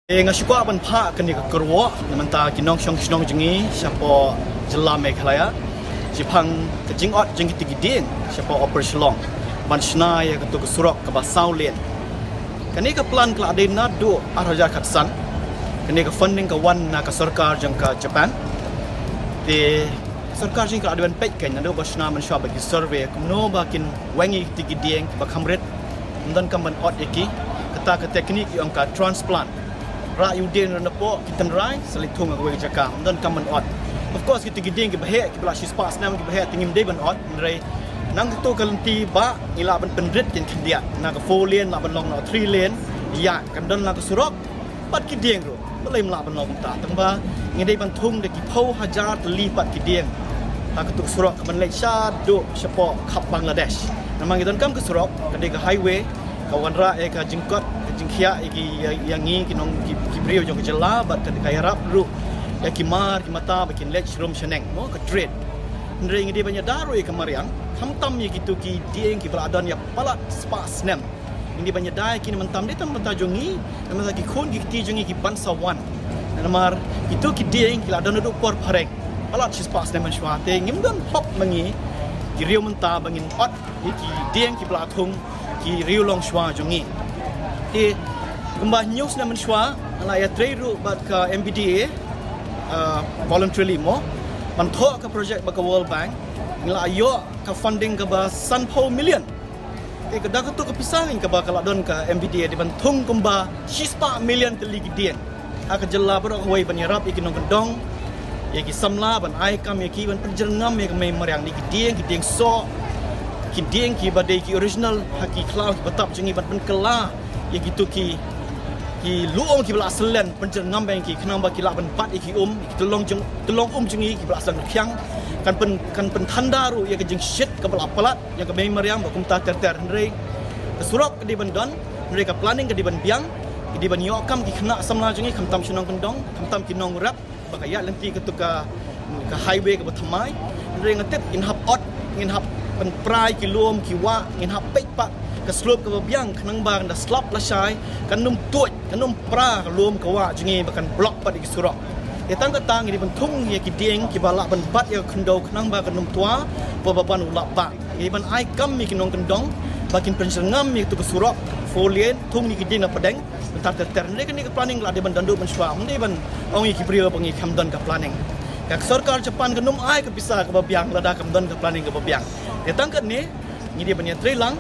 Ngasukwa ban pha kan ni kerwo namanta kinong shong jengi siapa jela Meghalaya jipang kejingot jengi tigiding siapa operation long ban shna ya ketu kesurok ke basau len kani ke plan kla ade na do araja khatsan kani ke funding ke wan na ke sarkar jang ke Japan te sarkar jing ke adwan pek kan na do basna man shwa bagi survey kumno bakin wangi tigiding ba khamret dan kamban ot iki kata ke teknik yang ka transplant rayu din na po kita rai salitung aku jaka dan kaman ot of course kita giding ke bahaya ke belas spas nam ke bahaya tingim de ban ot rai nang tu kalenti ba ila ban pendrit kin khindia na ke 4 lane la ban long na 3 lane ya kan dan la ke surok pat giding ro boleh mla ban long ta tamba ngidai ban thung de ki phau hajar tli pat giding ha ke tu surok ban lek sha do sepo khap Bangladesh namang idan kam ke surok ke de highway kawan ra ka jingkot jingkhia iki yang ni kinong kibriu jong jela bat ka kaya rap ru ya kimar kimata bikin lech room sheneng mo ka trade ndre ngi banyak daru e kamariang hamtam ye gitu ki dieng ki beladan ya palat spas nem ini banyak dai ki mentam de tam ta jongi nama ki khon ki ti jongi ki bansawan namar itu ki dieng ki ladan du por pharek palat spas nem shwa te ngim dan hop mangi ki riu menta bangin ot ki dieng ki belatung ki riu long shwa jongi di gembah news na menshwa ala ya trade bat ka MBDA voluntarily mo man tho ka project ba ka World Bank ngla ayo ka funding ka ba sanpo million te ka dak tu ka pisangin ka ba kala don ka MBDA di bantung kumba 6 million teli gidien aka jella ba ko wai ban yarap ikinong kendong ye ki samla ban ai kam ye ki ban penjengam ye ka mai mariang ni gidien so gidien ki ba de ki original haki cloud batap jengi ban kela ya gitu ki luong ki bela selen pencernam bang ki kenang ba ki la ban pat ki tolong jengi ki bela selen kyang kan pen tanda ru ya ke jeng shit ke bela palat yang ke mai mariam ba kumta ter ndre surok di ban don ndre ka planning ke di ban biang ki di ban yokam ki kena samna jengi kamtam shinong kendong kamtam ki nong rap ba kaya lenti ke tu ka highway ke bathamai ndre ngatet in hap ot ngin hap pen prai ki luom ki wa ngin hap pek pak ke slope ke biang kenang bang dah slap la syai kan num tuoj kan num pra lum ke wa jengi bahkan blok pa di surok e tang ka tang di bentung ye ki ding ki bala ban bat ye khndo kenang ba kan num tua ba ban ulap ba e ban ai kam mi kinong kendong bakin pencengam mi tu ke surok folien tung ni ki ding na pedeng bentar ter ni kan ni ke planning la de ban dandu ban swam ni ban ong ki priyo pangi kamdan ka planning ka sarkar Japan kan num ai ke bisa ke biang la da kamdan ka planning ke biang e tang ka ni dia ban ye trilang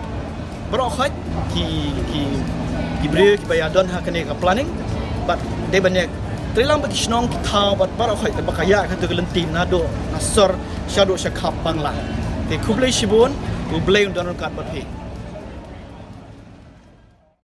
berokhat ki beri ki bayadon ha kene ka planning but de banyak trilang bagi snong ki tha bat berokhat ba kaya ka tu lenti nado nasor shadow shakhap bangla te kublai shibun ublai undon kat bat he